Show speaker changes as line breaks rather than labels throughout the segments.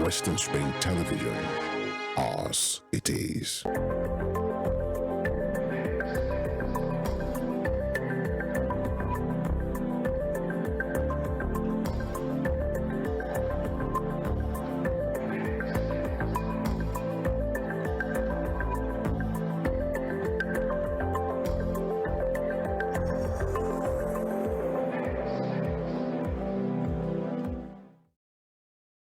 Western Spring Television. Ours it is.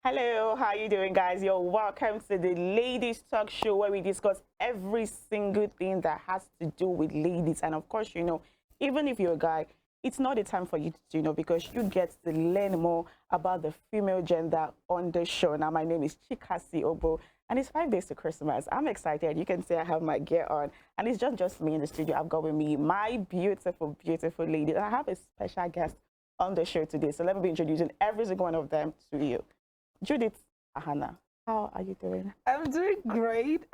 Hello, how you doing, guys? You're welcome to the Ladies Talk Show, where we discuss every single thing that has to do with ladies. And of course, you know, even if you're a guy, it's not the time for you to know, because you get to learn more about the female gender on the show. Now, my name is Chikasi Obo, and it's 5 days to Christmas. I'm excited. You can see I have my gear on, and it's just me in the studio. I've got with me my beautiful, beautiful ladies. I have a special guest on the show today, so let me be introducing every single one of them to you. Judith Ahana, how are you doing?
I'm doing great.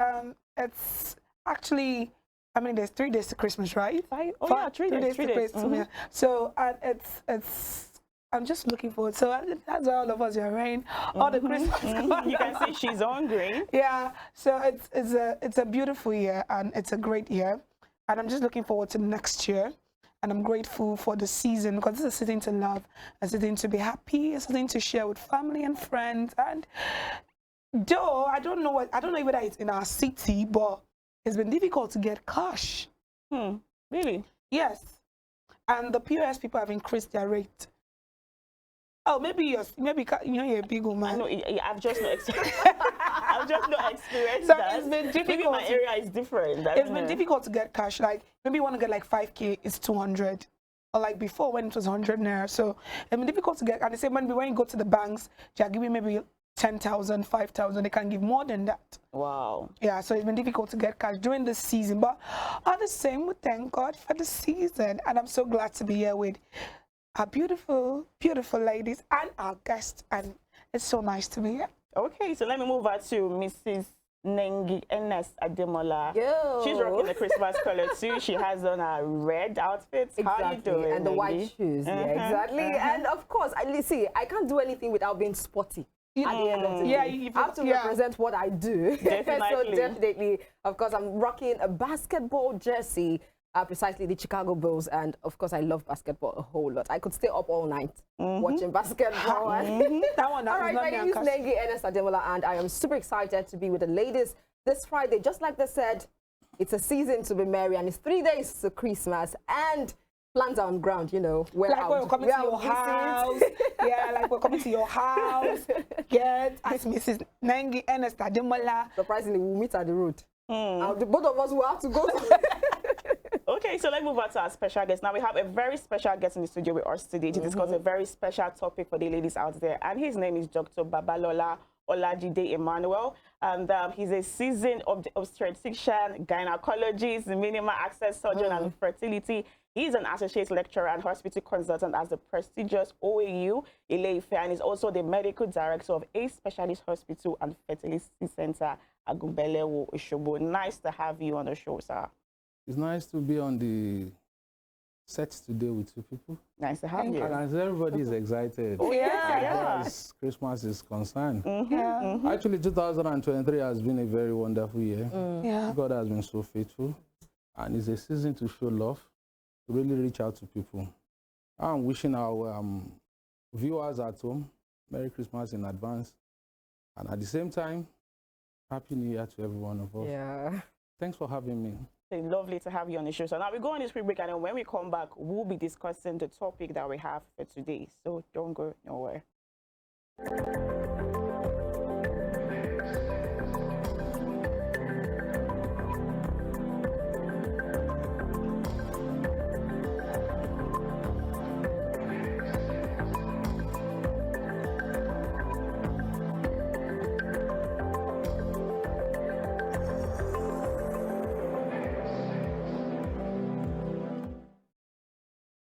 It's actually, I mean, there's 3 days to Christmas, right?
Yeah, 3 days. 3 days.
Mm-hmm. So I'm just looking forward. So that's why all of us are wearing all the Christmas.
You can see she's hungry.
Yeah. So it's a beautiful year, and it's a great year, and I'm just looking forward to next year. And I'm grateful for the season, because it's a season to love, a season to be happy, a season to share with family and friends. And though I don't know whether it's in our city, but it's been difficult to get cash.
Really?
Yes. And the POS people have increased their rate. Oh, maybe you're a big woman.
I know. I've just not experienced. I've just not experienced
So
that.
it's been difficult.
Maybe my area is different.
It's been difficult to get cash. Like maybe you want to get like 5K, it's 200, or like before when it was 100 naira. So it's been difficult to get. And the same when you go to the banks, they're giving maybe 10,000, 5,000. They can give more than that.
Wow.
Yeah. So it's been difficult to get cash during this season. But all the same, we thank God for the season, and I'm so glad to be here with our beautiful, beautiful ladies and our guests, and it's so nice to be here.
Okay, so let me move on to Mrs. Nengi Ernest Ademola.
Yo.
She's rocking the Christmas color too. She has on a red outfit.
Exactly.
How are you doing,
And the
Nengi?
white shoes. Yeah, exactly. And of course, I can't do anything without being sporty. At the end of the day. I have to represent what I do.
Definitely.
So definitely, of course, I'm rocking a basketball jersey, precisely the Chicago Bulls, and of course, I love basketball a whole lot. I could stay up all night watching basketball.
That one.
All right, my name is Nengi Ernest Ademola, and I am super excited to be with the ladies this Friday. Just like they said, it's a season to be merry, and it's 3 days to Christmas, and plans are on ground, you know.
Like we're coming to your house. Yeah, like we're coming to your house. Get as Mrs. Nengi Ernest Ademola.
Surprisingly, we'll meet at the road. Both of us will have to go.
Okay, so let's move on to our special guest. Now, we have a very special guest in the studio with us today to discuss a very special topic for the ladies out there. And his name is Dr. Babalola Olajide Emmanuel. And he's a seasoned obstetrician, gynecologist, minimal access surgeon, and fertility. He's an associate lecturer and hospital consultant at the prestigious OAU Ile-Ife, and is also the medical director of a specialist hospital and fertility center at Gumbelewo, Oshobo. Nice to have you on the show, sir.
It's nice to be on the set today with two people.
Nice to have you.
And as everybody is excited,
Oh, yeah.
as Christmas is concerned.
Yeah.
Actually, 2023 has been a very wonderful year.
Yeah.
God has been so faithful. And it's a season to show love, to really reach out to people. I'm wishing our viewers at home Merry Christmas in advance. And at the same time, Happy New Year to every one of us.
Yeah.
Thanks for having me.
It's lovely to have you on the show. So now we go on this quick break, and then when we come back, we'll be discussing the topic that we have for today. So don't go nowhere.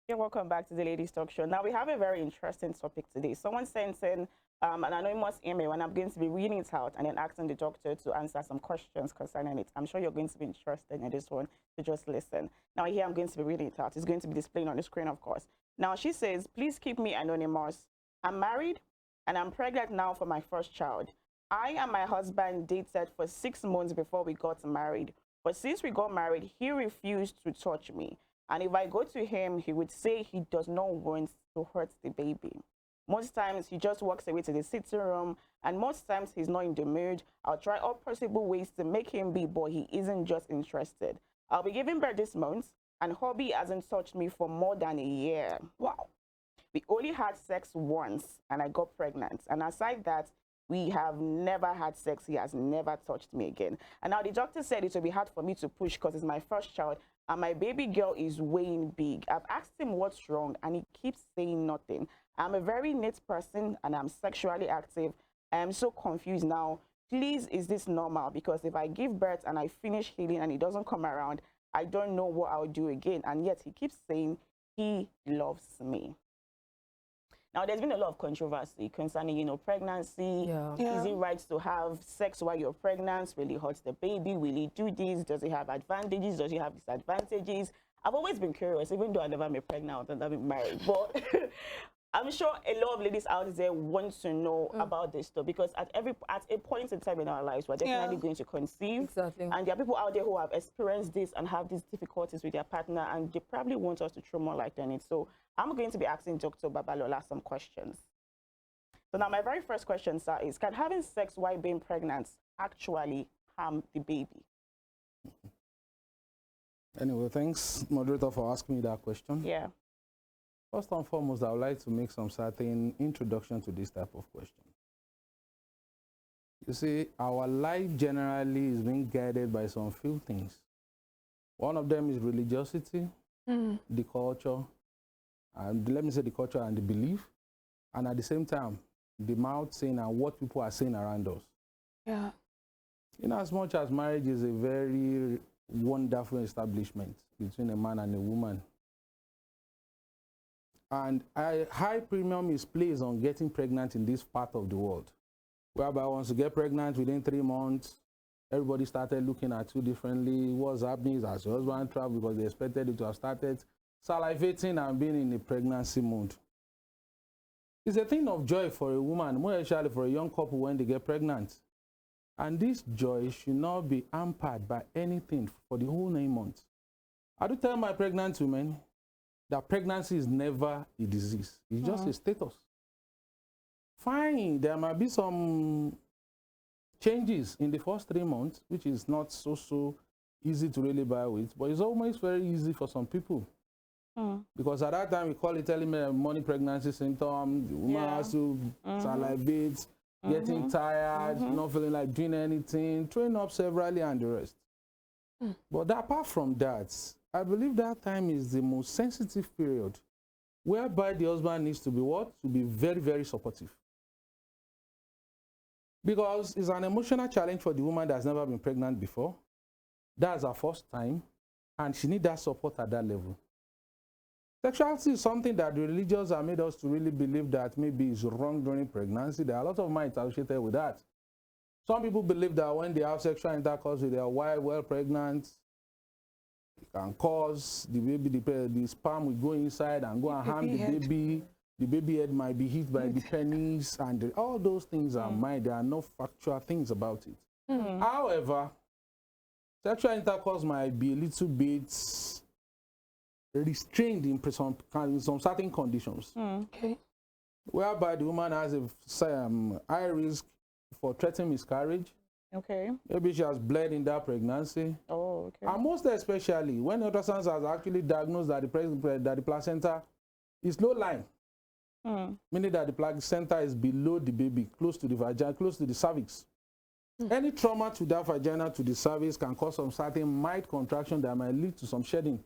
Yeah, welcome back to the Ladies Talk Show. Now we have a very interesting topic today. Someone sent in an anonymous email, and I'm going to be reading it out and then asking the doctor to answer some questions concerning it. I'm sure you're going to be interested in this one, so just listen. Now here I'm going to be reading it out. It's going to be displayed on the screen, of course. Now she says, please keep me anonymous. I'm married and I'm pregnant now for my first child. I and my husband dated for 6 months before we got married. But since we got married, he refused to touch me. And if I go to him, he would say he does not want to hurt the baby. Most times he just walks away to the sitting room, and most times he's not in the mood. I'll try all possible ways to make him be, but he isn't just interested. I'll be giving birth this month, and hubby hasn't touched me for more than a year. Wow. We only had sex once, and I got pregnant. And aside that, we have never had sex. He has never touched me again. And now the doctor said it will be hard for me to push because it's my first child, and my baby girl is weighing big. I've asked him what's wrong, and he keeps saying nothing. I'm a very neat person, and I'm sexually active. I am so confused now. Please, is this normal? Because if I give birth and I finish healing and he doesn't come around, I don't know what I'll do again. And yet he keeps saying he loves me. Now, there's been a lot of controversy concerning, pregnancy.
Yeah.
Is it right to have sex while you're pregnant? Will it hurt the baby? Will it do this? Does it have advantages? Does it have disadvantages? I've always been curious, even though I never been pregnant and I've been married. But I'm sure a lot of ladies out there want to know about this stuff, because at a point in time in our lives, we're definitely going to conceive.
Exactly.
And there are people out there who have experienced this and have these difficulties with their partner, and they probably want us to throw more light on it. So I'm going to be asking Dr. Babalola some questions. So now my very first question, sir, is can having sex while being pregnant actually harm the baby?
Anyway, thanks, moderator, for asking me that question.
Yeah.
First and foremost, I would like to make some certain introduction to this type of question. You see, our life generally is being guided by some few things. One of them is religiosity, the culture, and let me say the culture and the belief, and at the same time, the mouth saying and what people are saying around us.
Yeah.
In as much as marriage is a very wonderful establishment between a man and a woman, and a high premium is placed on getting pregnant in this part of the world, whereby once you get pregnant within 3 months, everybody started looking at you differently. What's happening is as your husband traveled because they expected you to have started salivating and being in a pregnancy mode. It's a thing of joy for a woman, more especially for a young couple when they get pregnant. And this joy should not be hampered by anything for the whole 9 months. I do tell my pregnant women that pregnancy is never a disease. It's just a status. Fine, there might be some changes in the first 3 months, which is not so easy to really bear with, but it's almost very easy for some people. Because at that time, we call it early morning pregnancy symptom. The woman has to salivate, getting tired, not feeling like doing anything, throwing up severally, and the rest. But apart from that, I believe that time is the most sensitive period, whereby the husband needs to be what? To be very, very supportive. Because it's an emotional challenge for the woman that's never been pregnant before. That's her first time, and she needs that support at that level. Sexuality is something that the religions have made us to really believe that maybe is wrong during pregnancy. There are a lot of minds associated with that. Some people believe that when they have sexual intercourse with their wife while pregnant, it can cause the baby, the sperm will go inside and go and harm the baby. The baby head might be hit by the penis, and all those things are mine. There are no factual things about it. However, sexual intercourse might be a little bit restrained in some certain conditions, whereby the woman has a high risk for threatened miscarriage. Maybe she has bled in that pregnancy. And most especially when ultrasounds has actually diagnosed that the placenta is low lying, meaning that the placenta is below the baby, close to the vagina, close to the cervix. Any trauma to that vagina, to the cervix, can cause some certain mild contraction that might lead to some shedding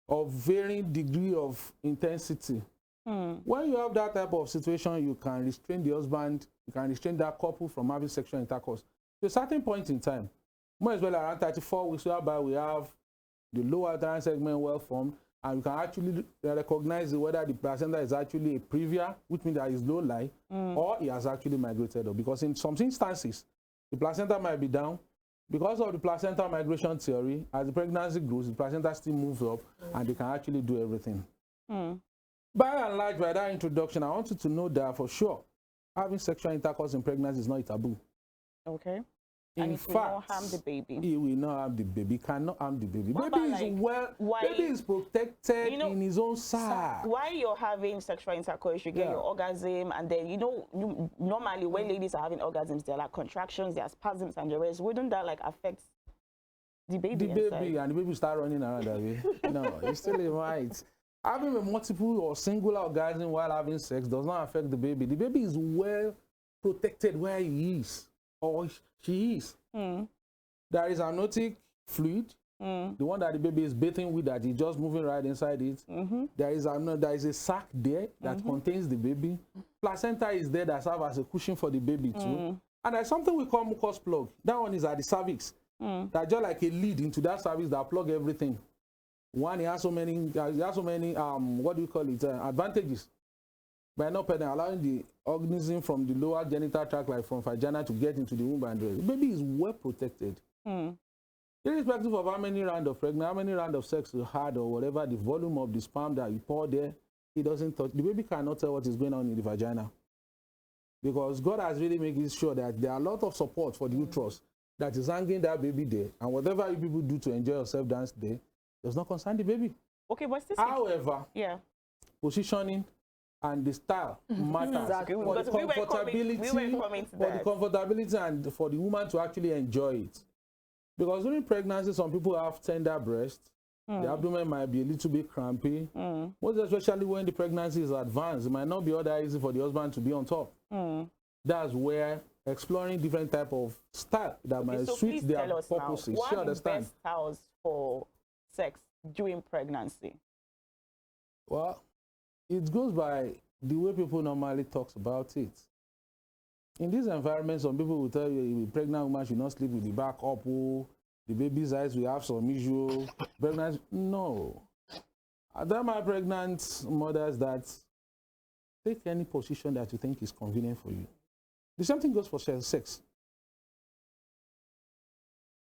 of varying degree of intensity. When you have that type of situation, you can restrain the husband, you can restrain that couple from having sexual intercourse to a certain point in time. More as well around 34 weeks, whereby we have the lower uterine segment well formed, and you can actually recognize whether the placenta is actually a previa, which means that it's low lie, or it has actually migrated up. Because in some instances, the placenta might be down. Because of the placenta migration theory, as the pregnancy grows, the placenta still moves up, and they can actually do everything. By and large, by that introduction, I want you to know that for sure, having sexual intercourse in pregnancy is not a taboo.
Okay.
In
And it will not harm the baby.
It will not harm the baby. Cannot harm the baby.
What
Baby
about,
is
like,
well.
why-
Baby is protected
You know,
in his own sac.
While you're having sexual intercourse, you get
Yeah.
your orgasm, and then normally when ladies are having orgasms, there are like contractions, there are spasms, and the rest. Wouldn't that like affect the baby?
The baby
inside?
and the baby start running around that way. No, it's still a right. Having a multiple or singular orgasm while having sex does not affect the baby. The baby is well protected where he is or she is. There is amniotic fluid, the one that the baby is bathing with, that is just moving right inside it. There is a sac there that contains the baby. Placenta is there that serves as a cushion for the baby too. And there's something we call mucus plug. That one is at the cervix. That's just like a lead into that cervix that plug everything. One, it has so many what do you call it, advantages. By not allowing the organism from the lower genital tract, like from vagina, to get into the womb and rest. The baby is well protected. Irrespective of how many rounds of pregnancy, how many rounds of sex you had, or whatever, the volume of the sperm that you pour there, it doesn't touch. The baby cannot tell what is going on in the vagina. Because God has really made it sure that there are a lot of support for the uterus that is hanging that baby there. And whatever you people do to enjoy yourself dance there does not concern the baby.
Okay, but this
However, positioning and the style matters
Exactly.
for the
Because we were coming to
for the
that.
comfortability and for the woman to actually enjoy it. Because during pregnancy, some people have tender breasts. The abdomen might be a little bit crampy. Most especially when the pregnancy is advanced, it might not be all that easy for the husband to be on top. That's where exploring different type of style that might
So
suit
please
their
tell us
purposes.
now, what
You
are the
understand?
best styles for sex during pregnancy?
Well, it goes by the way people normally talk about it. In this environment, some people will tell you a pregnant woman should not sleep with the back up. Oh, the baby's eyes will have some issue. Pregnant, no. I tell my pregnant mothers that take any position that you think is convenient for you. The same thing goes for sex.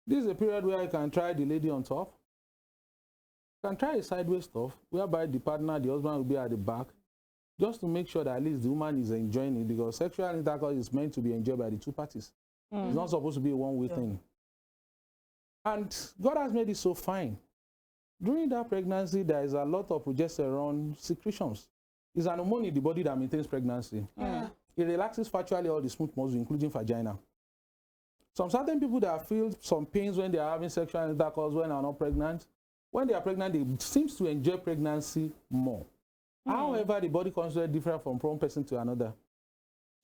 This is a period where you can try the lady on top. You can try a sideways stuff, whereby the partner, the husband, will be at the back, just to make sure that at least the woman is enjoying it, because sexual intercourse is meant to be enjoyed by the two parties. It's not supposed to be a one-way thing. And God has made it so fine. During that pregnancy, there is a lot of progesterone secretions. It's an hormone in the body that maintains pregnancy. It relaxes virtually all the smooth muscles, including vagina. Some certain people that feel some pains when they are having sexual intercourse when they are not pregnant, when they are pregnant, they seem to enjoy pregnancy more. However, the body considered different from one person to another.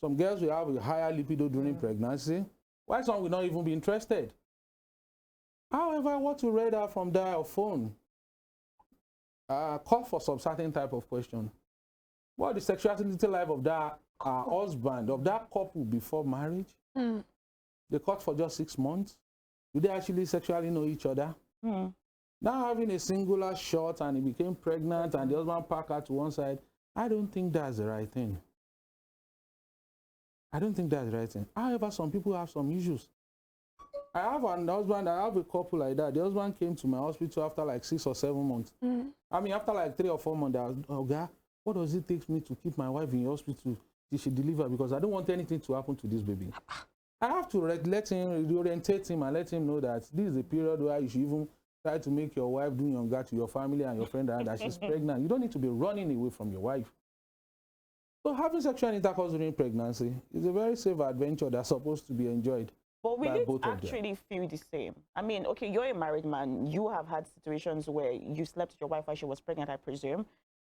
Some girls will have a higher libido during pregnancy, while some will not even be interested. However, what you read out from their phone call for some certain type of question. What the sexuality life of that husband, of that couple before marriage? They caught for just 6 months. Do they actually sexually know each other? Now having a singular shot and he became pregnant and the husband packed her to one side, I don't think that's the right thing. I don't think that's the right thing. However, some people have some issues. I have an husband, I have a couple like that. The husband came to my hospital after like 6 or 7 months. I mean, after like 3 or 4 months, I was, oh God, what does it take me to keep my wife in the hospital till she deliver? Because I don't want anything to happen to this baby. I have to let him, reorientate him and let him know that this is a period where you should even try to make your wife do younger to your family and your friend that she's pregnant. You don't need to be running away from your wife. So having sexual intercourse during pregnancy is a very safe adventure that's supposed to be enjoyed.
But will
by
it
both of them.
actually feel the same? I mean, okay, you're a married man. You have had situations where you slept with your wife while she was pregnant, I presume.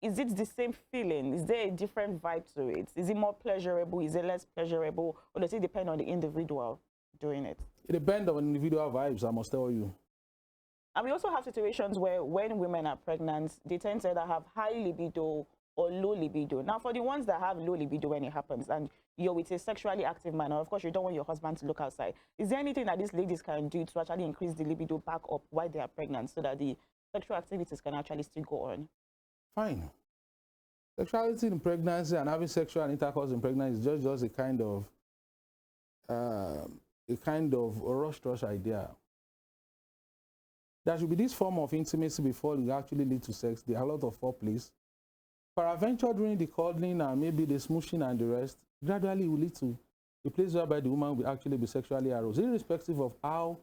Is it the same feeling? Is there a different vibe to it? Is it more pleasurable? Is it less pleasurable? Or does it depend on the individual doing it?
It depends on individual vibes, I must tell you.
And we also have situations where when women are pregnant, they tend to either have high libido or low libido. Now, for the ones that have low libido when it happens, and you're with a sexually active man, or of course you don't want your husband to look outside, is there anything that these ladies can do to actually increase the libido back up while they are pregnant so that the sexual activities can actually still go on?
Fine. Sexuality in pregnancy and having sexual intercourse in pregnancy is just a kind of rush idea. There should be this form of intimacy before you actually lead to sex. There are a lot of foreplays. Peradventure during the cuddling and maybe the smooshing and the rest, gradually will lead to a place whereby the woman will actually be sexually aroused, irrespective of how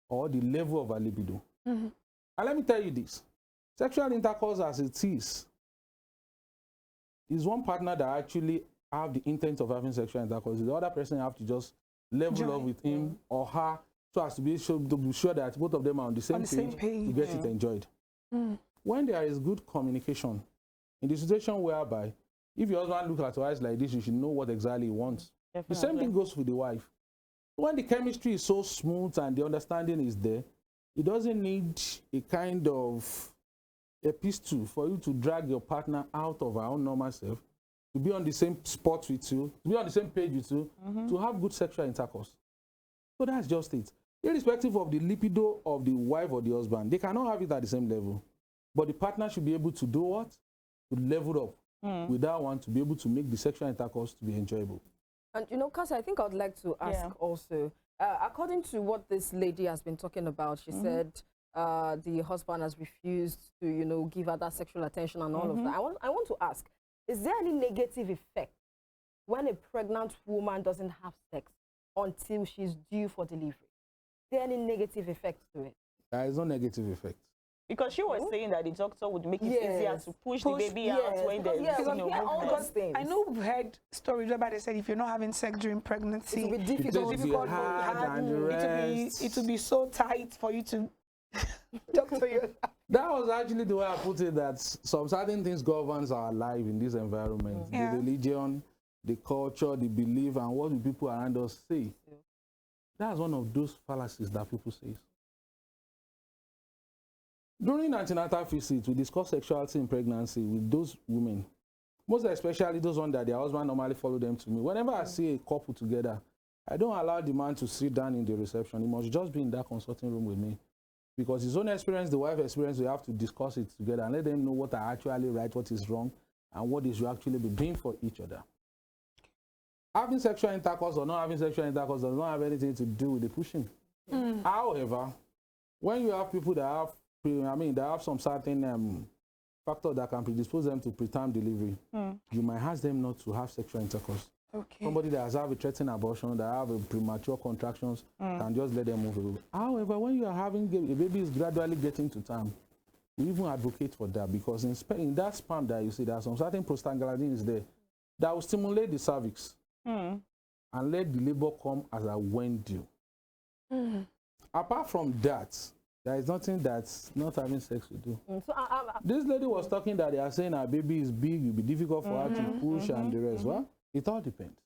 or the level of her libido. And let me tell you this, sexual intercourse as it is one partner that actually have the intent of having sexual intercourse. The other person have to just level up with him or her so as to be sure that both of them are on the same page to get it enjoyed. When there is good communication, in the situation whereby if your husband looks at your eyes like this, you should know what exactly he wants. Definitely. The same thing goes with the wife. When the chemistry is so smooth and the understanding is there, it doesn't need a kind of a pistol for you to drag your partner out of her own normal self, to be on the same spot with you, to be on the same page with you, to have good sexual intercourse. So that's just it. Irrespective of the libido of the wife or the husband, they cannot have it at the same level. But the partner should be able to do what? To level up with that one to be able to make the sexual intercourse to be enjoyable.
And you know, Kasi, I think I would like to ask also, according to what this lady has been talking about, she said the husband has refused to, you know, give her that sexual attention and all of that. I want to ask, is there any negative effect when a pregnant woman doesn't have sex until she's due for delivery? Is there any negative effect to it?
There is no negative effect.
Because she was saying that the doctor would make it easier to push the baby out when there's
things.
I know we've heard stories whereby they said if you're not having sex during pregnancy,
it will be difficult
for you. It will be so tight for you to doctor your.
That was actually the way I put it, that some certain things governs our life in this environment. The religion, the culture, the belief, and what the people around us say. That's one of those fallacies that people say. During antenatal visits, we discuss sexuality in pregnancy with those women, most especially those ones that their husband normally follow them to me. Whenever I see a couple together, I don't allow the man to sit down in the reception. He must just be in that consulting room with me. Because his own experience, the wife experience, we have to discuss it together and let them know what are actually right, what is wrong, and what they should actually be doing for each other. Having sexual intercourse or not having sexual intercourse does not have anything to do with the pushing. However, when you have people that have some certain factor that can predispose them to preterm delivery, you might ask them not to have sexual intercourse.
Okay.
Somebody that has a threatened abortion, that have a premature contractions, can just let them move away. However, when you are having a baby is gradually getting to term, we even advocate for that, because in that sperm that you see, there are some certain prostaglandins there that will stimulate the cervix and let the labor come as a when due. Apart from that, there is nothing that's not having sex to do. This lady was talking that they are saying her baby is big, it will be difficult for her to push and the rest. Well, it all depends.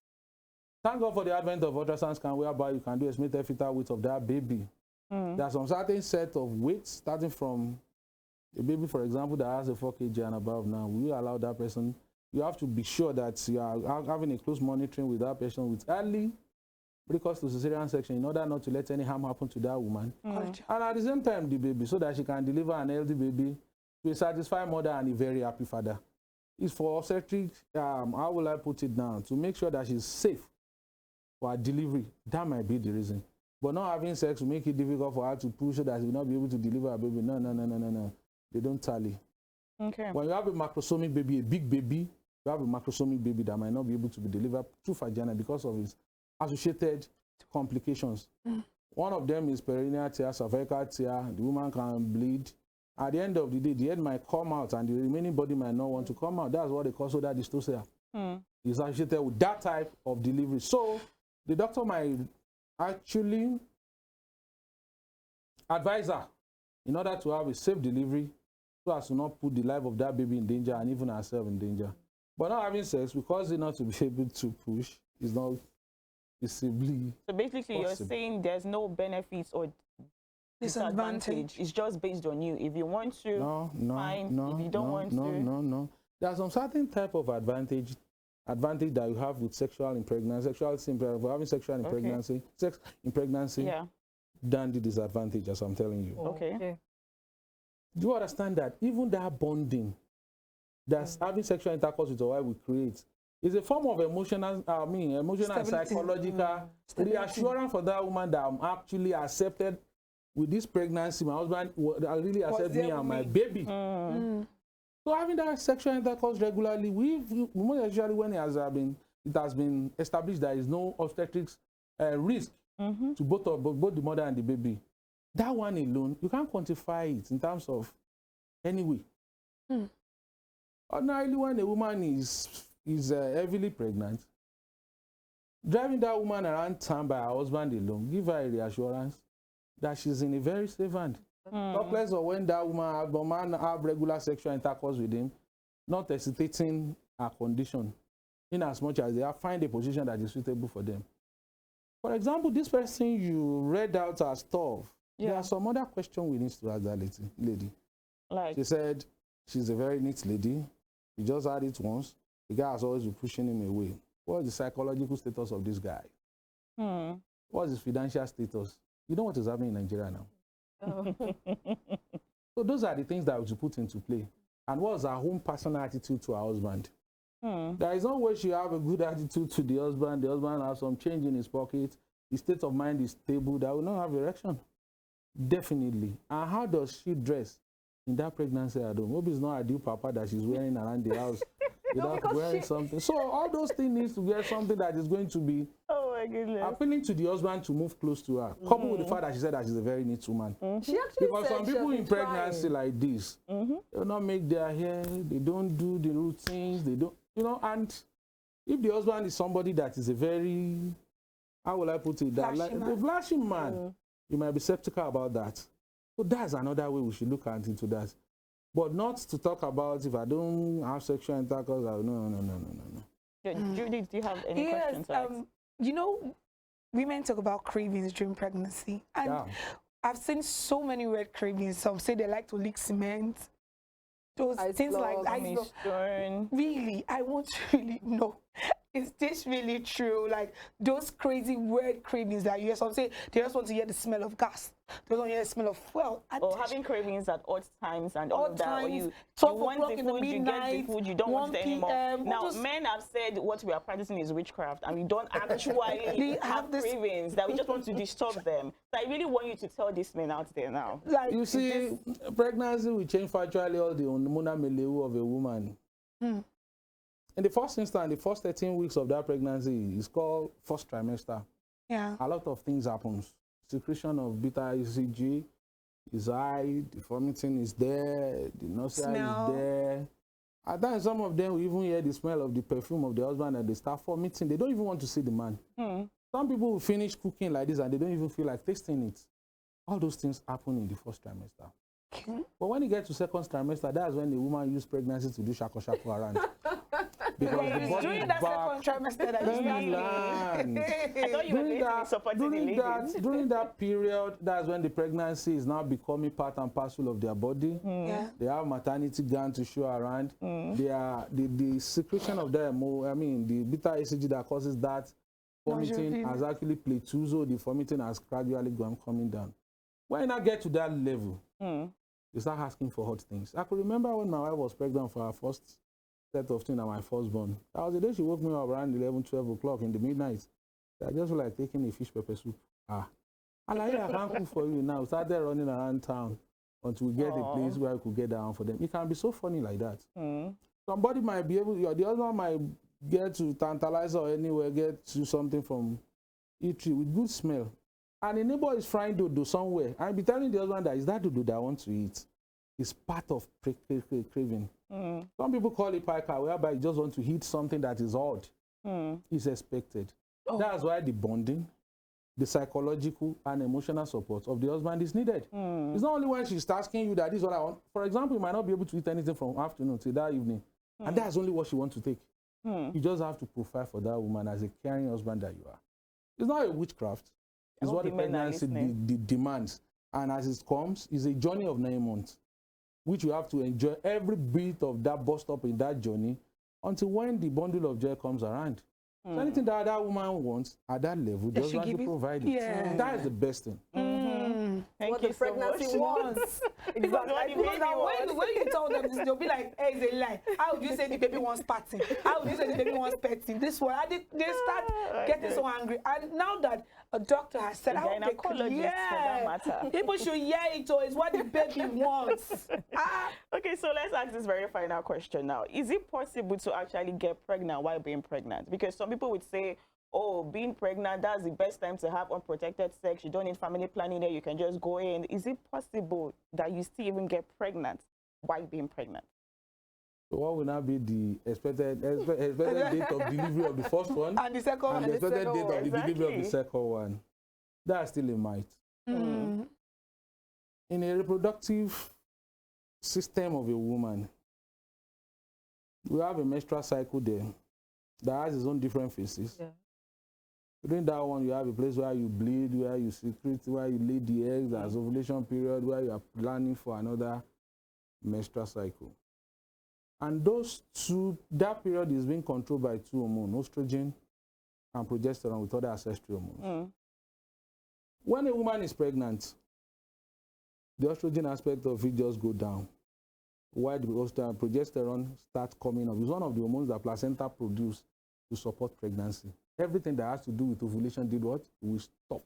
Thank God for the advent of ultrasound scan, whereby you can do estimated fetal weight of that baby. There are some certain set of weights, starting from a baby, for example, that has a 4 kg and above now. We allow that person, you have to be sure that you are having a close monitoring with that person with early precoce to cesarean section in order not to let any harm happen to that woman. And at the same time, the baby, so that she can deliver an healthy baby to a satisfied mother and a very happy father. It's for obstetric, how will I put it now, to make sure that she's safe for her delivery. That might be the reason. But not having sex will make it difficult for her to push so that she will not be able to deliver a baby. No. They don't tally.
Okay.
When you have a macrosomic baby, a big baby, you have a macrosomic baby that might not be able to be delivered through vagina because of its associated complications. One of them is perineal tear, cervical tear. The woman can bleed. At the end of the day, the head might come out and the remaining body might not want to come out. That's what they call soda dystocia. It's associated with that type of delivery. So the doctor might actually advise her in order to have a safe delivery so as to not put the life of that baby in danger and even herself in danger. But not having sex, because they're not to be able to push, is not visibly
So basically,
possible.
you're saying there's no benefits or disadvantage. It's just based on you. If you want to, fine. If you don't want to.
No. There's some certain type of advantage that you have with sexual in pregnancy, having sexual in pregnancy, sex in pregnancy, than the disadvantage, as I'm telling you.
Okay.
Do you understand that even that bonding that's having sexual intercourse with a wife will create is a form of emotional and psychological reassurance for that woman that I'm actually accepted with this pregnancy. My husband really accept me and my baby. So having that sexual intercourse regularly, most especially when he has been it has been established there is no obstetrics risk to both the mother and the baby. That one alone, you can't quantify it in terms of any way. Ordinarily, when a woman is heavily pregnant, driving that woman around town by her husband alone, give her a reassurance that she's in a very safe hand. Talk less of when that woman have regular sexual intercourse with him, not hesitating her condition, in as much as they find a position that is suitable for them. For example, this person you read out as tough. There are some other questions we need to ask that lady.
Like,
She said she's a very neat lady. She just had it once. The guy has always been pushing him away. What's the psychological status of this guy? What's his financial status? You know what is happening in Nigeria now? So those are the things that we should put into play. And what's her own personal attitude to her husband? There is no way she have a good attitude to the husband has some change in his pocket, his state of mind is stable, that will not have erection. Definitely. And how does she dress in that pregnancy at home? Maybe it's not a deal papa that she's wearing around the house without wearing something. So all those things needs to get something that is going to be appealing to the husband to move close to her. Coupled with the fact that she said that she's a very neat woman.
She actually
Because
said
some people in pregnancy like this,
Mm-hmm.
they will not make their hair, they don't do the routines, they don't, and if the husband is somebody that is a very, how will I put it, that like a flashing man, you might be skeptical about that. So that's another way we should look at into that. But not to talk about if I don't have sexual intercourse, no.
Judith, do you have any questions?
You know, women talk about cravings during pregnancy. And I've seen so many weird cravings. Some say they like to lick cement. Those things like ice block. Really, I want to really know, is this really true? Like those crazy weird cravings that you hear, some say they just want to hear the smell of gas. They don't want to hear the smell of fuel.
Or having cravings at odd times and all of that. Or you
12
want
o'clock
the
in the
food, you
midnight,
get the food, you don't want it anymore. Now,
PM,
men have said what we are practicing is witchcraft, and we don't actually have cravings, that we just want to disturb them. So I really want you to tell these men out there now.
like,
You see, pregnancy will change virtually all the hormonal milieu of a woman. In the first instance, the first 13 weeks of that pregnancy is called first trimester.
Yeah.
A lot of things happens. Secretion of beta ECG is high, the vomiting is there, the nausea is there. At times, some of them will even hear the smell of the perfume of the husband and they start vomiting. They don't even want to see the man. Some people will finish cooking like this and they don't even feel like tasting it. All those things happen in the first trimester. But when you get to second trimester, that's when the woman uses pregnancy to do shako around. Because the body
during
is
that
back.
second trimester that
Let
you
me learn.
I thought you were going to be supporting the ladies.
During that period, that's when the pregnancy is now becoming part and parcel of their body.
Yeah.
They have maternity gland to show around. They are the secretion of them. I mean, the beta ECG that causes that vomiting has actually plateaued, so the vomiting has gradually gone coming down. When you now get to that level, you start asking for hot things. I could remember when my wife was pregnant for her first set of things at my firstborn. That was the day she woke me up around 11, 12 o'clock in the midnight. I just feel like taking a fish pepper soup. I can't cook for you now. We started running around town until we get a place where we could get down for them. It can be so funny like that. Somebody might be able, the other one might get to Tantalizer or anywhere, get to something from eatery with good smell. And the neighbor is frying dodo somewhere. And be telling the husband that is that dodo that I want to eat. It's part of craving. Some people call it pica, whereby you just want to eat something that is odd. It's expected. That's why the bonding, the psychological and emotional support of the husband is needed. It's not only when she's asking you that this is what I want. For example, you might not be able to eat anything from afternoon till that evening. And that's only what she wants to take. You just have to provide for that woman as a caring husband that you are. It's not a witchcraft. It's what the pregnancy demands. And as it comes, it's a journey of 9 months, which you have to enjoy every bit of that bus stop in that journey until when the bundle of joy comes around. So anything that that woman wants at that level, just want to provide it. That is the best thing.
Thank
what
you
the
so
pregnancy
much.
wants.
Because what the
Because
baby
now
wants.
when you tell them this, they'll be like, hey, it's a lie. How would you say the baby wants patting? How would you say the baby wants petting? This one, they start getting so angry. And now that a doctor has said,
A
how they could,
gynecologist for that matter.
people should hear it, so it's what the baby wants.
Okay, so let's ask this very final question now. Is it possible to actually get pregnant while being pregnant? Because some people would say, oh, being pregnant, that's the best time to have unprotected sex. You don't need family planning there. You can just go in. Is it possible that you still even get pregnant while being pregnant?
So what will now be the expected date of delivery of the first one
And the second
and
one.
the expected date of the
Exactly.
delivery of the second one? That's still a myth.
Mm.
In a reproductive system of a woman, we have a menstrual cycle there that has its own different phases.
Yeah.
During that one, you have a place where you bleed, where you secrete, where you lay the eggs, as ovulation period, where you are planning for another menstrual cycle. And those two, that period is being controlled by two hormones, estrogen and progesterone with other ancestral hormones. When a woman is pregnant, the estrogen aspect of it just go down, while the progesterone starts coming up. It's one of the hormones that placenta produce to support pregnancy. Everything that has to do with ovulation did what? Will stop.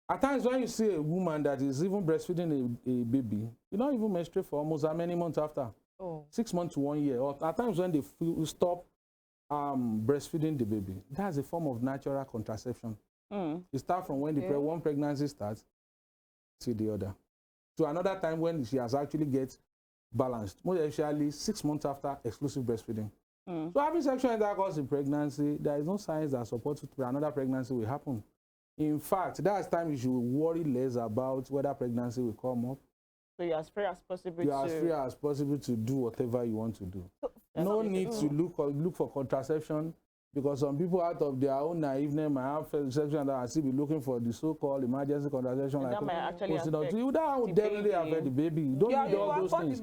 At times when you see a woman that is even breastfeeding a baby, you don't even menstruate for almost how many months after? 6 months to 1 year. Or at times when they stop breastfeeding the baby, that's a form of natural contraception. It starts from when the one pregnancy starts to the other. To another time when she has actually get balanced, most especially 6 months after exclusive breastfeeding. So having sexual intercourse in pregnancy, there is no signs that support another pregnancy will happen. In fact, that's time you should worry less about whether pregnancy will come up.
So you're as free as possible.
You're as free as possible to do whatever you want to do. No need to look for contraception, because some people out of their own naiveness might have sexual and still be looking for the so-called emergency contraception.
And
like
that might actually affect
that will definitely affect the baby. You don't need all those things.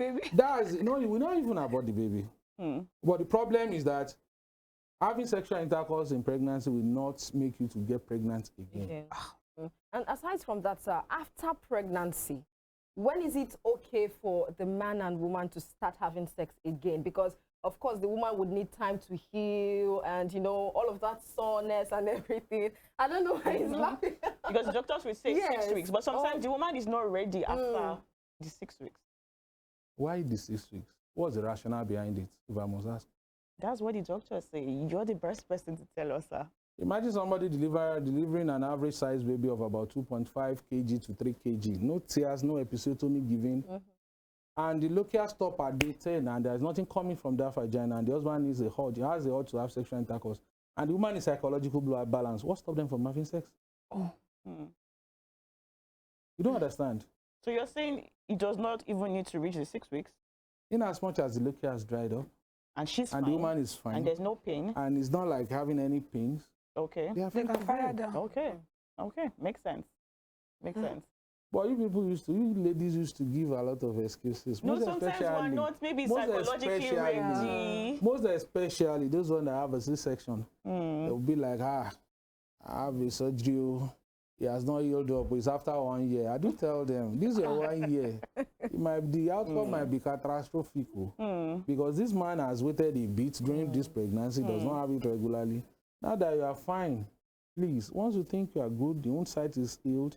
You will not even abort the baby. But the problem is that having sexual intercourse in pregnancy will not make you to get pregnant again.
And aside from that, sir, after pregnancy, when is it okay for the man and woman to start having sex again? Because of course the woman would need time to heal and, you know, all of that soreness and everything. I don't know why he's laughing.
Because the doctors will say 6 weeks, but sometimes the woman is not ready after the 6 weeks.
Why the 6 weeks? What's the rationale behind it, if I must ask?
That's what the doctors say. You're the best person to tell us, sir.
Imagine somebody delivering an average size baby of about 2.5 kg to 3 kg. No tears, no episiotomy given. And the local stop at day 10 and there's nothing coming from that vagina, and the husband needs a urge, he has the urge to have sexual intercourse. And the woman is psychological balance. What stops them from having sex? You don't understand.
So you're saying it does not even need to reach the 6 weeks?
In as much as the local has dried up,
and she's
and
fine,
the woman is fine,
and there's no pain,
and it's not like having any pains.
Okay.
They are
They can fire down.
Okay. Makes sense. Makes sense.
But you ladies used to give a lot of excuses.
No, sometimes we're not maybe psychologically ready.
Most especially those ones that have a C-section. They'll be like, I have a surgery. It has not healed up. It's after 1 year. I do tell them, this is your 1 year. The outcome might be catastrophic. Because this man has waited a bit during this pregnancy, does not have it regularly. Now that you are fine, please, once you think you are good, the wound site is healed,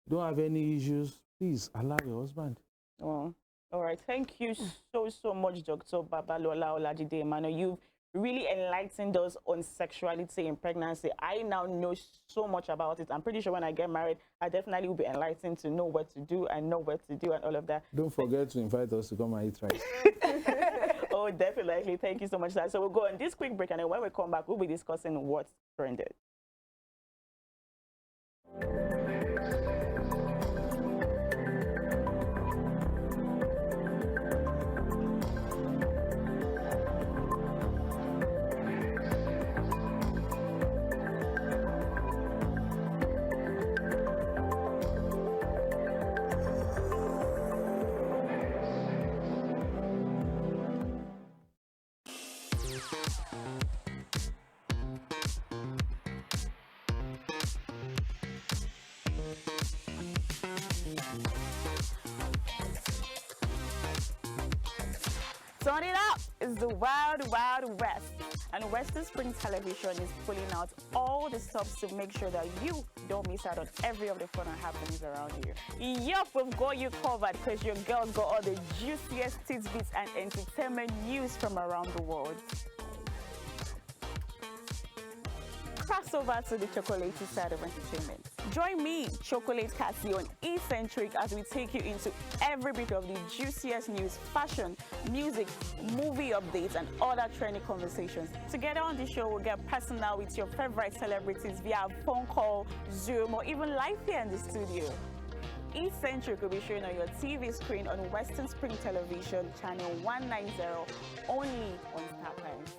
you don't have any issues, please allow your husband.
Oh, all right. Thank you so much, Dr. Babalola Olajide Emmanuel. You've really enlightened us on sexuality in pregnancy. I now know so much about it. I'm pretty sure when I get married, I definitely will be enlightened to know what to do and know what to do and all of that.
Don't forget to invite us to come and eat rice.
Oh, definitely. Thank you so much, sir. So we'll go on this quick break, and then when we come back, we'll be discussing what's trended. Turn it up! It's the Wild Wild West. And Western Spring Television is pulling out all the stops to make sure that you don't miss out on every of the fun and happenings around you. Yup, we've got you covered because your girls got all the juiciest tidbits and entertainment news from around the world. Cross over to the chocolatey side of entertainment. Join me, Chocolate Cassie, on Eccentric as we take you into every bit of the juiciest news, fashion, music, movie updates, and other trending conversations. Together on the show, we'll get personal with your favorite celebrities via phone call, Zoom, or even live here in the studio. Eccentric will be showing on your TV screen on Western Spring Television, channel 190, only on Star Times.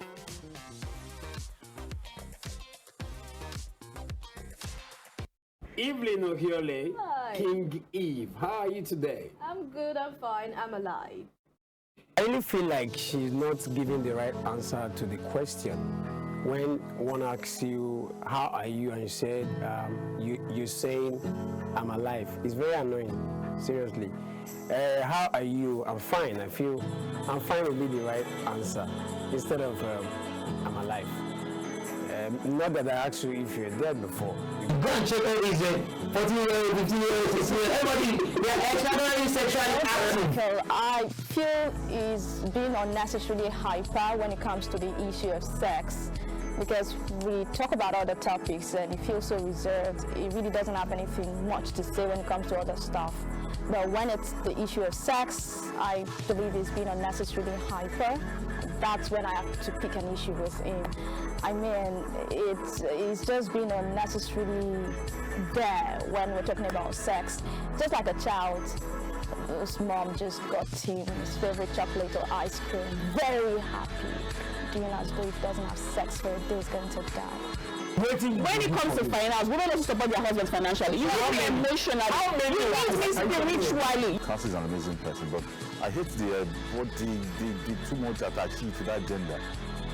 Evelyn Ohiole,
Hi.
King Eve. How are you today?
I'm good, I'm fine, I'm alive.
I really feel like she's not giving the right answer to the question. When one asks you, how are you? And you said, you're saying, I'm alive. It's very annoying, seriously. How are you? I'm fine. I feel I'm fine would be the right answer instead of I'm alive. Not that I asked you if you're dead before.
Go and check out his 14-year-old, 15-year-old, 16-year-old, everybody, they are extraordinarily sexually active.
So I feel is being unnecessarily hyper when it comes to the issue of sex, because we talk about other topics and he feels so reserved. He really doesn't have anything much to say when it comes to other stuff. But when it's the issue of sex, I believe he's being unnecessarily hyper. That's when I have to pick an issue with him. I mean, it's just being unnecessarily there when we're talking about sex. Just like a child, his mom just got him his favorite chocolate or ice cream. Very happy, doing as though if he doesn't have sex for a day, he's going to die.
When it comes to finance, women also support their husbands financially. You need to be emotionally. You need to be spiritually.
Cassie is an amazing person, but I hate the too much attachment to that gender.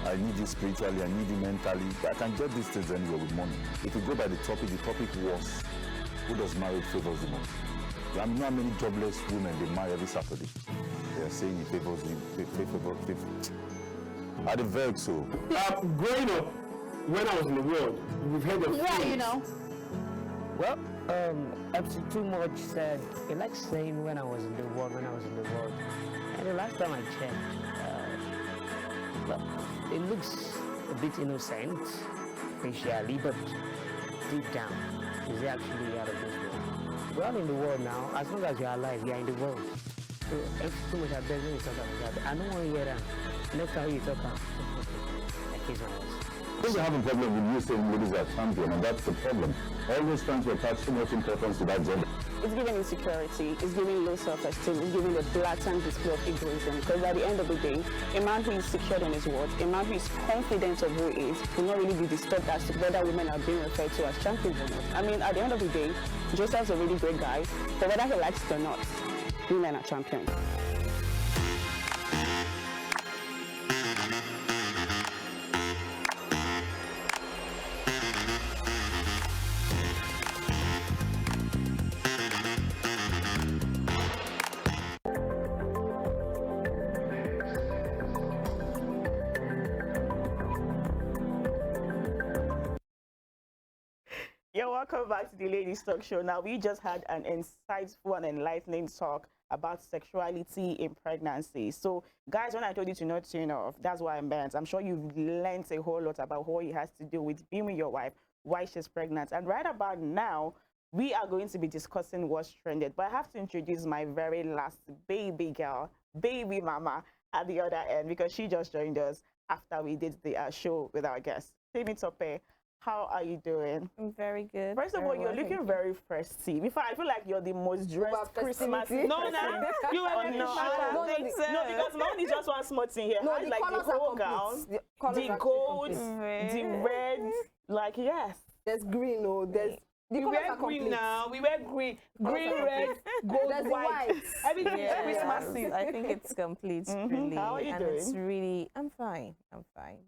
I need you spiritually, I need you mentally. I can get these things anywhere with money. If you go by the topic was, who does marriage favors the most? I know how many jobless women they marry every Saturday. They are saying it favors I the vex so.
Growing up, when I was in the world, we've heard of
Yeah, you know.
Well, MC Too Much said, he likes saying when I was in the world. And the last time I checked, well, it looks a bit innocent, facially, but deep down, is actually out of this world. We're all in the world now. As long as you're alive, you're in the world. So, MC Too Much, I beg when you talk about that. I don't want to hear that. Next time you talk about I kiss my voice.
I think they have a problem with you saying ladies are champion, and that's the problem. Always trying to attach too much importance to that gender.
It's giving insecurity, it's giving low self-esteem, it's giving a blatant display of egoism. Because at the end of the day, a man who is secured in his worth, a man who is confident of who he is, will not really be disturbed as to whether women are being referred to as champions or not. I mean, at the end of the day, Joseph's a really great guy, but whether he likes it or not, women are champions.
You're welcome back to the Ladies Talk Show. Now, we just had an insightful and enlightening talk about sexuality in pregnancy. So, guys, when I told you to not tune off, that's what I meant. I'm sure you've learned a whole lot about what it has to do with being with your wife while she's pregnant. And right about now, we are going to be discussing what's trended. But I have to introduce my very last baby girl, baby mama, at the other end, because she just joined us after we did the show with our guest. Temi Tope, how are you doing?
I'm very good.
First of all, you're looking very festive. In fact, I feel like you're the most dressed Christmas. No, you are no, I don't think so. No, because my only just one small thing here.
No,
I
the
like
colours
the
are
whole
complete.
gown,
The colours
the
are
gold,
complete.
the red. Like, yes.
There's green, no, there's the
We
colours
wear
are
green
complete.
now. We wear green, green,
are
red, gold,
There's the
white.
white.
Everything is
Yes,
Christmassy.
I think it's complete, really.
How are you
and it's
doing?
really, I'm fine,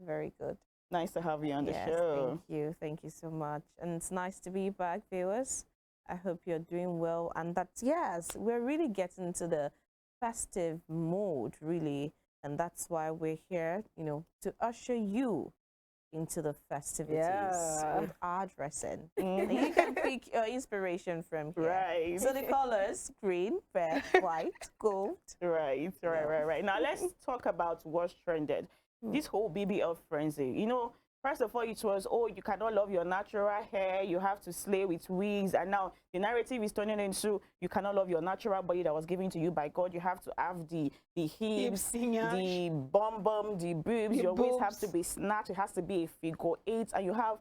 very good.
Nice to have you on the
Yes,
show.
thank you so much. And it's nice to be back, viewers. I hope you're doing well. And that's, yes, we're really getting into the festive mode, really. And that's why we're here, you know, to usher you into the festivities with our dressing. And you can pick your inspiration from here.
Right.
So the colors, green, red, white, gold.
Right. Now let's talk about what's trended. This whole BBL frenzy. You know, first of all, it was, oh, you cannot love your natural hair, you have to slay with wigs. And now the narrative is turning into, you cannot love your natural body that was given to you by God. You have to have the hips, the bum, the boobs. Your waist has to be snatched. It has to be a figure 8. And you have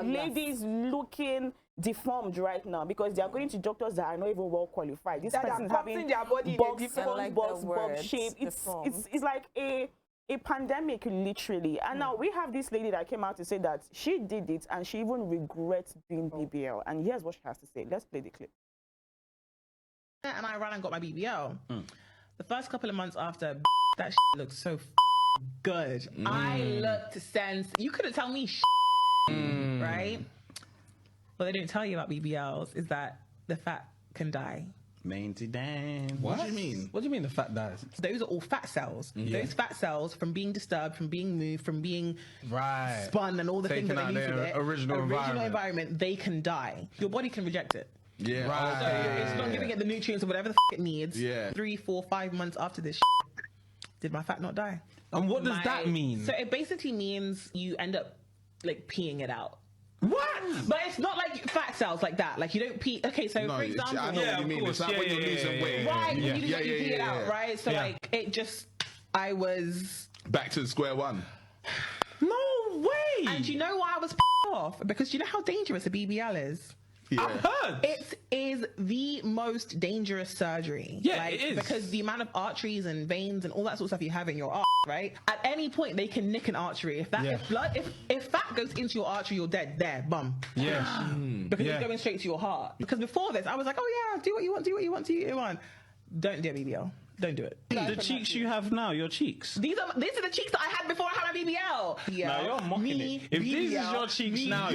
ladies looking deformed right now because they are going to doctors that are not even well qualified. This person having
their body
box shape. It's like a pandemic, literally. And now we have this lady that came out to say that she did it and she even regrets doing BBL. And here's what she has to say. Let's play the clip.
And I ran and got my BBL. The first couple of months after, that looked so good. I looked sense. You couldn't tell me right? What they don't tell you about BBLs is that the fat can die.
Mainty damn.
What do you mean? What do you mean the fat dies?
Those are all fat cells. Those fat cells, from being disturbed, from being moved, from being spun, and all the things that they use with it,
original
environment, they can die. Your body can reject it.
Yeah.
Right. So it's not giving it the nutrients or whatever the it needs. 3, 4, 5 months after this did my fat not die?
And what does that mean?
So it basically means you end up like peeing it out.
What?
But it's not like fat cells like that. Like you don't pee. Okay, so for example,
I know what you mean. It's like when you're losing weight.
Right, you pee it out, right? So like it just, I was
back to square one. No way.
And you know why I was off? Because you know how dangerous a BBL is.
I've heard.
It is the most dangerous surgery.
Yeah,
like,
it is.
Because the amount of arteries and veins and all that sort of stuff you have in your arm, right? At any point, they can nick an artery. If that, if fat goes into your artery, you're dead there, bum.
Yes.
Because it's going straight to your heart. Because before this, I was like, oh yeah, do what you want, do what you want, do what you want. Don't do a BBL. Don't do it.
The cheeks you have now, your cheeks.
These are the cheeks that I had before I had my BBL.
Yeah. No, you're mocking it. If this is your cheeks now,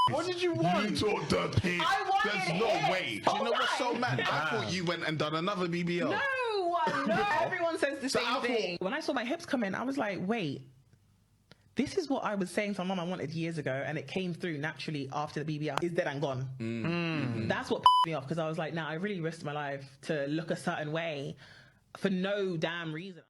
what did you want?
You talk the pig.
I wanted
There's no way.
Do you know what's so mad? I thought you went and done another BBL.
No, everyone says the same thing. When I saw my hips come in, I was like, wait, this is what I was saying to my mum I wanted years ago, and it came through naturally after the BBL. It's dead and gone. That's what pissed me off, because I was like, nah, I really risked my life to look a certain way for no damn reason.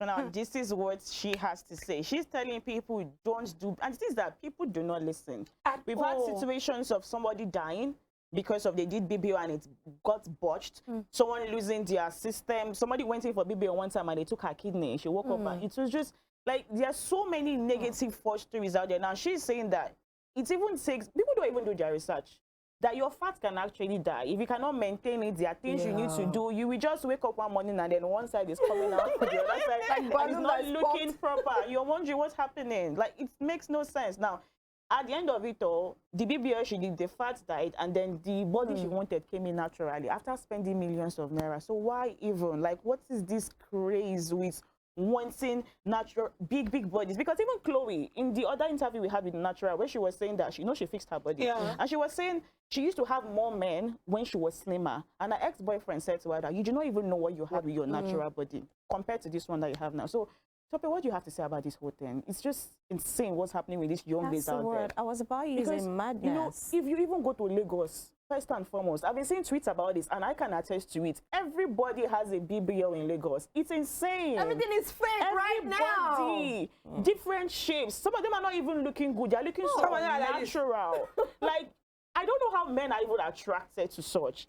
Now, this is what she has to say. She's telling people don't do, and it is that people do not listen. We've had situations of somebody dying because of they did BBL and it got botched. Someone losing their system. Somebody went in for BBL one time and they took her kidney. She woke up and it was just like, there are so many negative false stories out there. Now she's saying that it even takes, people don't even do their research, that your fat can actually die. If you cannot maintain it, there are things you need to do. You will just wake up one morning and then one side is coming out, the other side is not looking proper. You're wondering what's happening. Like, it makes no sense. Now, at the end of it all, the BBL she did, the fat died, and then the body she wanted came in naturally after spending millions of naira. So why even? Like, what is this craze with wanting natural big bodies? Because even Chloe, in the other interview we had with Natural, where she was saying that she fixed her body, and she was saying she used to have more men when she was slimmer, and her ex-boyfriend said to her that you do not even know what you have with your natural body compared to this one that you have now. So Tope, what do you have to say about this whole thing? It's just insane what's happening with these young ladies out there.
I was about using madness.
You know, if you even go to Lagos, first and foremost, I've been seeing tweets about this, and I can attest to it. Everybody has a BBL in Lagos. It's insane.
Everything is fake right now.
Different shapes. Some of them are not even looking good. They're looking so natural. Like, I don't know how men are even attracted to such.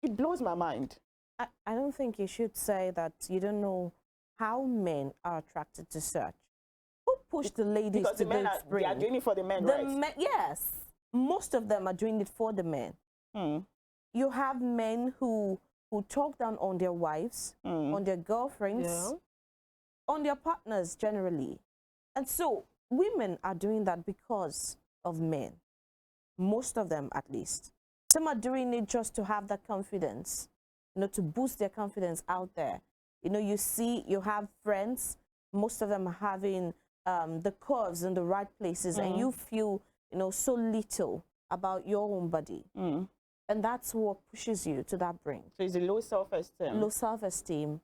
It blows my mind.
I don't think you should say that you don't know how men are attracted to such. Who pushed the ladies
because
to
the men they are doing it for the men, right?
Yes. Most of them are doing it for the men. You have men who talk down on their wives, on their girlfriends, on their partners generally. And so women are doing that because of men. Most of them, at least. Some are doing it just to have that confidence, you know, to boost their confidence out there. You know, you have friends, most of them are having the curves in the right places, and you feel, you know, so little about your own body. And that's what pushes you to that brink.
So it's a low self-esteem.
Low self-esteem.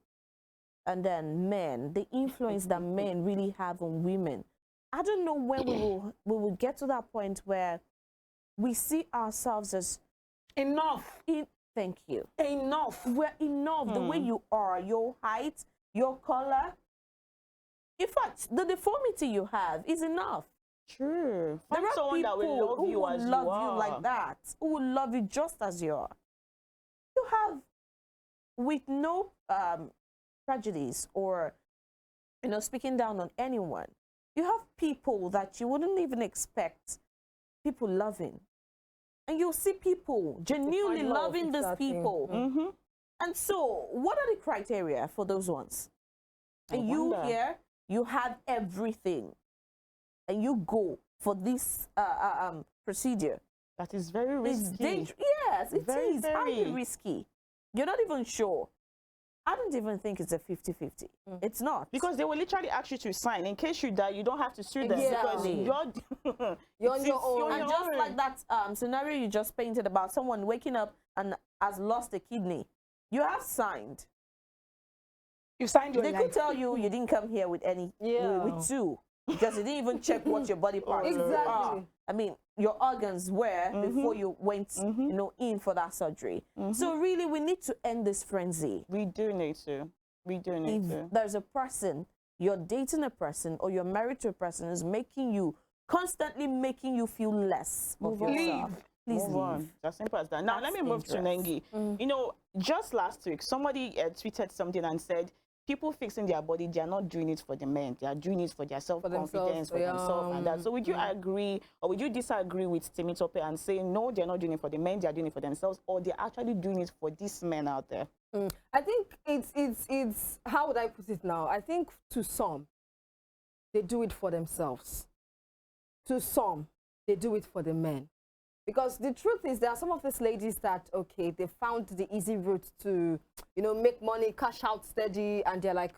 and then men, the influence that men really have on women. I don't know when we will get to that point where we see ourselves as
enough.
Thank you.
Enough.
We're enough. The way you are, your height, your color. In fact, the deformity you have is enough.
True.
There
Find
are
someone that will
people
love
who
you
will
as you
love
are.
you like that, who will love you just as you are. You have, with no prejudice or, you know, speaking down on anyone, you have people that you wouldn't even expect people loving. And you'll see people genuinely loving these people. And so, what are the criteria for those ones? And you here, you have everything. And you go for this procedure.
That is very risky.
Yes, it is highly risky. You're not even sure. I don't even think it's a 50-50. It's not.
Because they will literally ask you to sign. In case you die, you don't have to sue them.
Exactly.
Because
you're on your own. And just like that scenario you just painted about someone waking up and has lost a kidney, you have signed.
You signed your
life. They could tell you you didn't come here with any, with two. Because they didn't even check what your body parts are. I mean, your organs were before you went, you know, in for that surgery. So really, we need to end this frenzy.
We do need to. We do need to.
If there's a person, you're dating a person or you're married to a person is making you, constantly making you feel less of yourself. Please leave.
On. As simple as that. Now, let me move to Nengi. You know, just last week, somebody tweeted something and said, people fixing their body, they are not doing it for the men. They are doing it for their self-confidence, for themselves and that. So would you agree or would you disagree with Temitope and say, no, they're not doing it for the men, they're doing it for themselves, or they're actually doing it for these men out there?
I think it's, how would I put it now? I think to some, they do it for themselves. To some, they do it for the men. Because the truth is, there are some of these ladies that, okay, they found the easy route to, you know, make money, cash out steady, and they're like,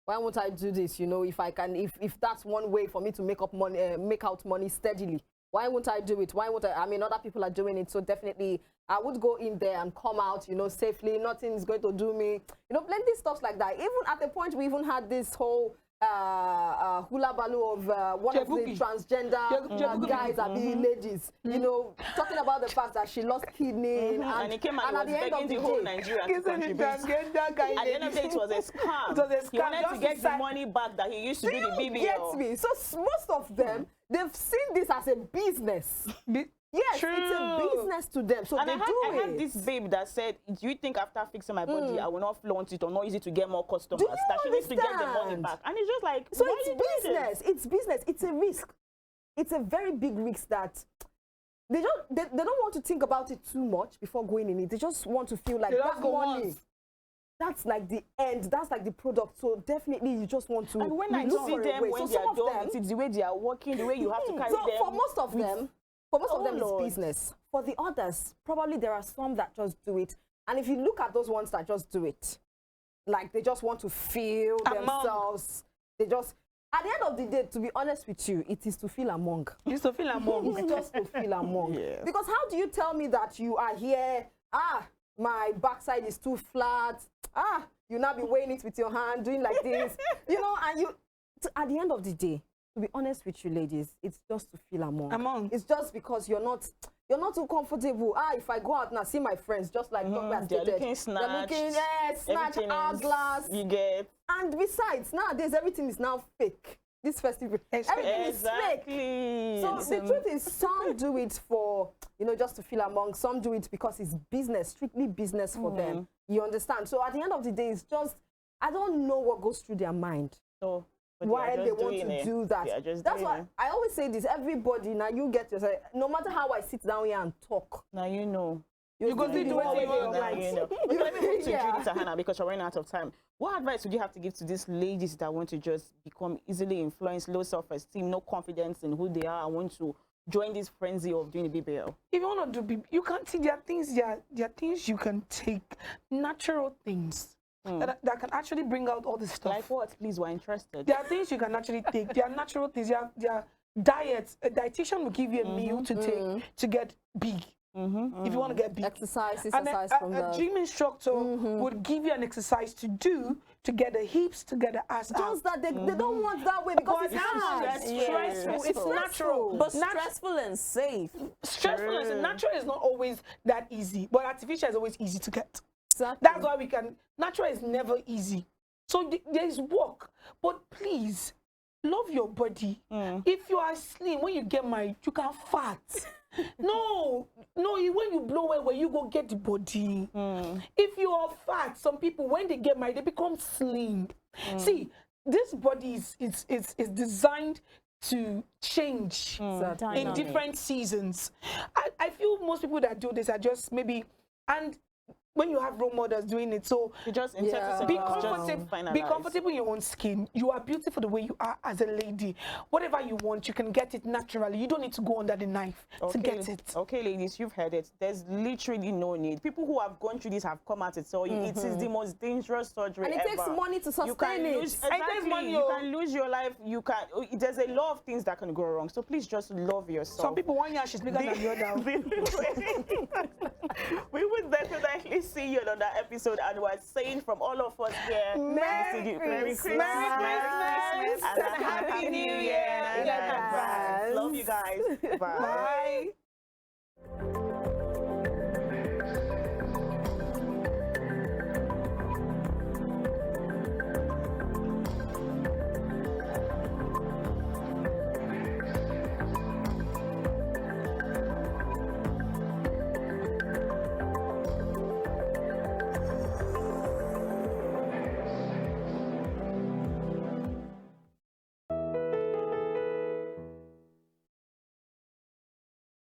why won't I do this? You know, if I can, if that's one way for me to make up money, make out money steadily, why won't I do it? Why won't I? I mean, other people are doing it, so definitely I would go in there and come out, you know, safely. Nothing is going to do me. You know, plenty stuff like that. Even at the point we even had this whole hula baloo of one of the transgender guys are being ladies, you know, talking about the fact that she lost kidney
and he came and at the end of the whole Nigeria to contribute. At the end of the day, it was a scam.
It was a scam.
He wanted to get the money back that he used to do the BBL.
Get me? So most of them, they've seen this as a business. Yes,
True.
It's a business to them, so
and
they
I had this babe that said, do you think after fixing my body, I will not flaunt it or not use it to get more customers? That she needs to get the money back. And it's just like,
so
why
it's
are you doing
business.
this?
It's business. It's a risk. It's a very big risk that they don't want to think about it too much before going in it. They just want to feel like that money. That's like the end. That's like the product. So definitely, you just want to.
And when I see them when they are done, it's the way they are working, the way you have to carry them.
For most of them, it's business. For the others, probably there are some that just do it. And if you look at those ones that just do it, like they just want to feel themselves. They just, at the end of the day, to be honest with you, it is to feel among.
It's to feel among.
It's just to feel among. Yes. Because how do you tell me that you are here, my backside is too flat, you now be weighing it with your hand, doing like this, you know, and you, at the end of the day, to be honest with you ladies, it's just to feel among. It's just because you're not too comfortable. If I go out and I see my friends, just like
they're looking snatched.
They're looking, snatched, hourglass.
You get.
And besides, nowadays, everything is now fake. This festival, everything is fake. So the truth is, some do it for, you know, just to feel among. Some do it because it's business, strictly business for them. You understand? So at the end of the day, it's just, I don't know what goes through their mind.
So
why they want to do that. That's why I always say this, everybody, now you get yourself, no matter how I sit down here and talk.
Now you know.
You go do what you want.
Let me move to Judith Hannah because we're running out of time. What advice would you have to give to these ladies that want to just become easily influenced, low self-esteem, no confidence in who they are, and want to join this frenzy of doing the BBL?
If you want to do BBL, you can't see there are things you can take, natural things. That can actually bring out all this stuff.
Like what? Please, we're interested.
There are things you can actually take. There are natural things. There are diets. A dietitian will give you a meal to take to get big. if you want to get big.
Exercise
And
from
a gym instructor would give you an exercise to do to get the hips, to get the ass out.
Just that they don't want that way because it's hard.
Stressful. It's natural.
But stressful and safe.
Stressful and natural is not always that easy, but artificial is always easy to get.
Exactly.
That's why natural is never easy. So there is work, but please, love your body. If you are slim, when you get married, you can fat. No, when you blow away, where you go get the body. If you are fat, some people, when they get married, they become slim. See, this body is designed to change in different seasons. I feel most people that do this are just maybe, and when you have role models doing it, so
you just
be comfortable in your own skin. You are beautiful the way you are as a lady. Whatever you want, you can get it naturally. You don't need to go under the knife to get it.
Okay, ladies, you've heard it. There's literally no need. People who have gone through this have come out and tell you it is the most dangerous surgery
and it takes money to sustain it.
Exactly. You can lose your life. You can. There's a lot of things that can go wrong. So please just love yourself.
Some people, 1 year she's bigger than the other.
We would definitely see you on another episode, and we're saying from all of us here, Merry Christmas and a Happy New Year in advance. Love you guys. Bye.